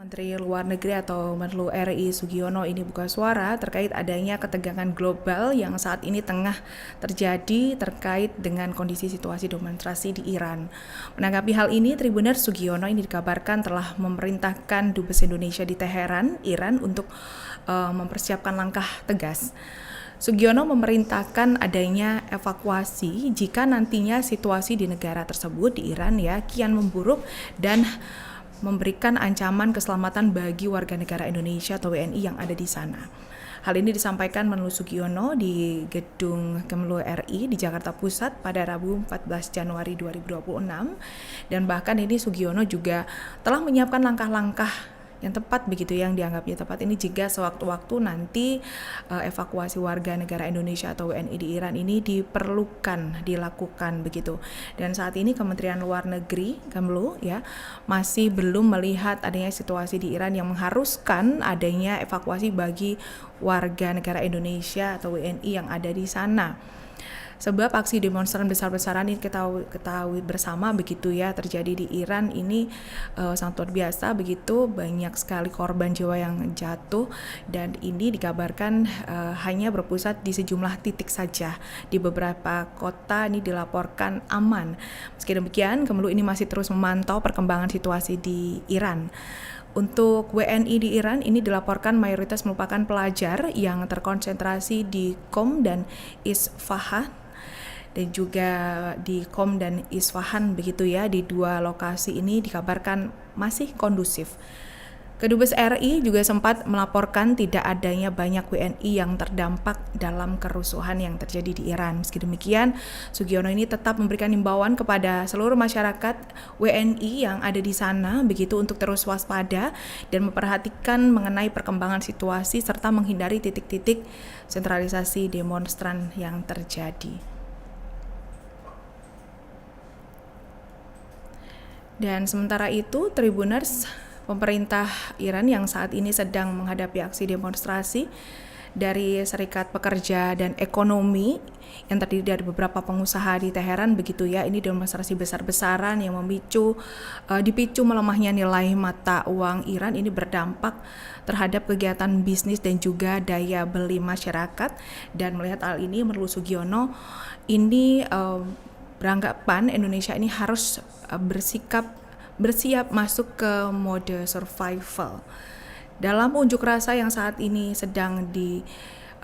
Menteri Luar Negeri atau Menlu RI Sugiono ini buka suara terkait adanya ketegangan global yang saat ini tengah terjadi terkait dengan kondisi situasi demonstrasi di Iran. Menanggapi hal ini, Tribuners Sugiono ini dikabarkan telah memerintahkan Dubes Indonesia di Teheran, Iran untuk mempersiapkan langkah tegas. Sugiono memerintahkan adanya evakuasi jika nantinya situasi di negara tersebut di Iran kian memburuk dan memberikan ancaman keselamatan bagi warga negara Indonesia atau WNI yang ada di sana. Hal ini disampaikan Menlu Sugiono di Gedung Kemlu RI di Jakarta Pusat pada Rabu 14 Januari 2026 dan bahkan ini Sugiono juga telah menyiapkan langkah-langkah yang tepat begitu, yang dianggapnya tepat ini jika sewaktu-waktu nanti evakuasi warga negara Indonesia atau WNI di Iran ini dilakukan begitu. Dan saat ini Kementerian Luar Negeri Kemlu masih belum melihat adanya situasi di Iran yang mengharuskan adanya evakuasi bagi warga negara Indonesia atau WNI yang ada di sana. Sebab aksi demonstran besar-besaran ini ketahui bersama begitu terjadi di Iran ini sangat luar biasa begitu, banyak sekali korban jiwa yang jatuh dan ini dikabarkan hanya berpusat di sejumlah titik saja. Di beberapa kota ini dilaporkan aman. Meski demikian, Kemlu ini masih terus memantau perkembangan situasi di Iran. Untuk WNI di Iran ini dilaporkan mayoritas merupakan pelajar yang terkonsentrasi di Qom dan Isfahan dan juga di Qom dan Isfahan begitu di dua lokasi ini dikabarkan masih kondusif. Kedubes RI juga sempat melaporkan tidak adanya banyak WNI yang terdampak dalam kerusuhan yang terjadi di Iran. Meski demikian, Sugiono ini tetap memberikan himbauan kepada seluruh masyarakat WNI yang ada di sana begitu untuk terus waspada dan memperhatikan mengenai perkembangan situasi serta menghindari titik-titik sentralisasi demonstran yang terjadi. Dan sementara itu, Tribuners, pemerintah Iran yang saat ini sedang menghadapi aksi demonstrasi dari Serikat Pekerja dan Ekonomi yang terdiri dari beberapa pengusaha di Teheran begitu ini demonstrasi besar-besaran yang dipicu melemahnya nilai mata uang Iran ini berdampak terhadap kegiatan bisnis dan juga daya beli masyarakat. Dan melihat hal ini, Menlu Sugiono ini beranggapan Indonesia ini harus bersiap masuk ke mode survival. Dalam unjuk rasa yang saat ini sedang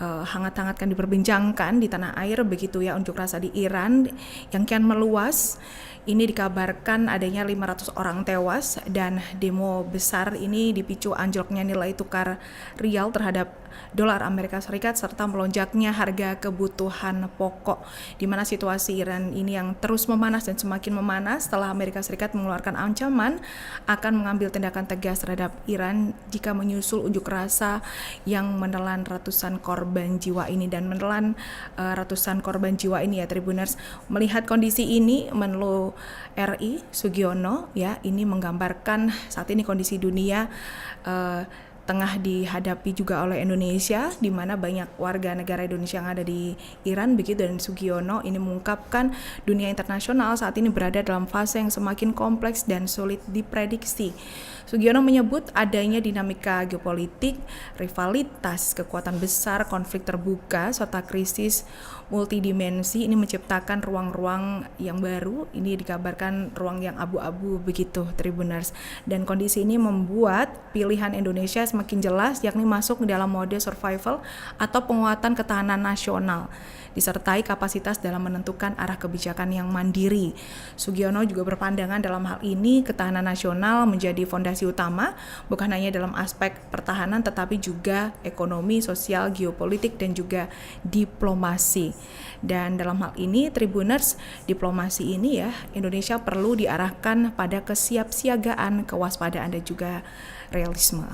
hangat-hangatkan diperbincangkan di tanah air begitu unjuk rasa di Iran yang kian meluas. Ini dikabarkan adanya 500 orang tewas dan demo besar ini dipicu anjloknya nilai tukar rial terhadap dolar Amerika Serikat serta melonjaknya harga kebutuhan pokok, di mana situasi Iran ini yang terus memanas dan semakin memanas setelah Amerika Serikat mengeluarkan ancaman akan mengambil tindakan tegas terhadap Iran jika menyusul unjuk rasa yang menelan ratusan korban jiwa ini. Dan menelan ratusan korban jiwa ini Tribuners, melihat kondisi ini Menlu RI Sugiono ini menggambarkan saat ini kondisi dunia tengah dihadapi juga oleh Indonesia, di mana banyak warga negara Indonesia yang ada di Iran begitu. Dan Sugiono ini mengungkapkan dunia internasional saat ini berada dalam fase yang semakin kompleks dan sulit diprediksi. Sugiono menyebut adanya dinamika geopolitik, rivalitas, kekuatan besar, konflik terbuka, serta krisis multidimensi ini menciptakan ruang-ruang yang baru. Ini dikabarkan ruang yang abu-abu begitu, Tribuners. Dan kondisi ini membuat pilihan Indonesia semakin jelas, yakni masuk dalam mode survival atau penguatan ketahanan nasional, disertai kapasitas dalam menentukan arah kebijakan yang mandiri. Sugiono juga berpandangan dalam hal ini ketahanan nasional menjadi fondasi utama, bukan hanya dalam aspek pertahanan tetapi juga ekonomi, sosial, geopolitik, dan juga diplomasi. Dan dalam hal ini, Tribuners, diplomasi ini Indonesia perlu diarahkan pada kesiapsiagaan, kewaspadaan, dan juga realisme.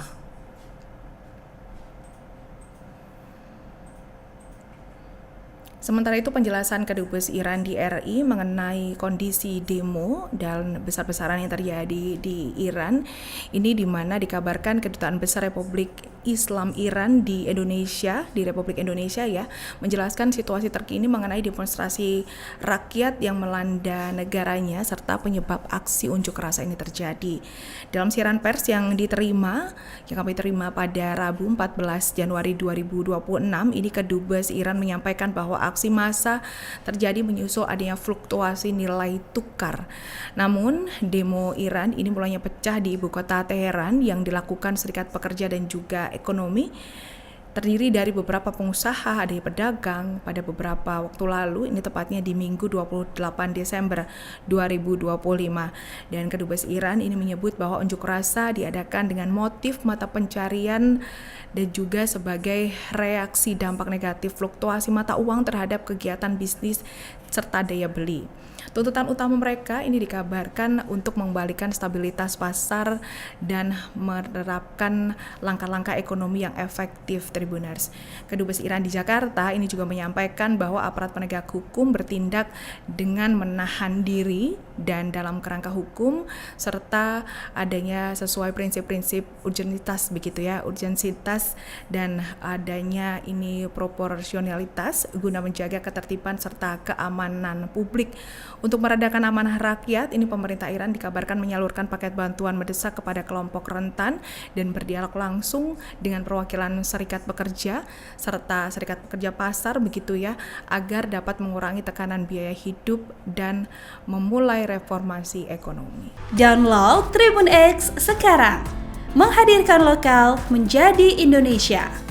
Sementara itu penjelasan Kedubes Iran di RI mengenai kondisi demo dan besar-besaran yang terjadi di Iran ini, di mana dikabarkan Kedutaan Besar Republik Islam Iran di Indonesia, di Republik Indonesia ya, menjelaskan situasi terkini mengenai demonstrasi rakyat yang melanda negaranya serta penyebab aksi unjuk rasa ini terjadi. Dalam siaran pers yang kami terima pada Rabu 14 Januari 2026, ini Kedubes Iran menyampaikan bahwa aksi massa terjadi menyusul adanya fluktuasi nilai tukar. Namun, demo Iran ini mulanya pecah di ibu kota Teheran yang dilakukan Serikat Pekerja dan juga Ekonomi, terdiri dari beberapa pengusaha, ada pedagang pada beberapa waktu lalu, ini tepatnya di Minggu 28 Desember 2025. Dan Kedubes Iran ini menyebut bahwa unjuk rasa diadakan dengan motif mata pencarian dan juga sebagai reaksi dampak negatif fluktuasi mata uang terhadap kegiatan bisnis serta daya beli. Tuntutan utama mereka ini dikabarkan untuk mengembalikan stabilitas pasar dan menerapkan langkah-langkah ekonomi yang efektif, Tribuners. Kedubes Iran di Jakarta ini juga menyampaikan bahwa aparat penegak hukum bertindak dengan menahan diri dan dalam kerangka hukum serta adanya sesuai prinsip-prinsip urgensitas urgensitas dan adanya ini proporsionalitas guna menjaga ketertiban serta keamanan publik. Untuk meredakan amanah rakyat, ini pemerintah Iran dikabarkan menyalurkan paket bantuan mendesak kepada kelompok rentan dan berdialog langsung dengan perwakilan serikat pekerja serta serikat pekerja pasar agar dapat mengurangi tekanan biaya hidup dan memulai reformasi ekonomi. Download Tribun X sekarang, menghadirkan lokal menjadi Indonesia.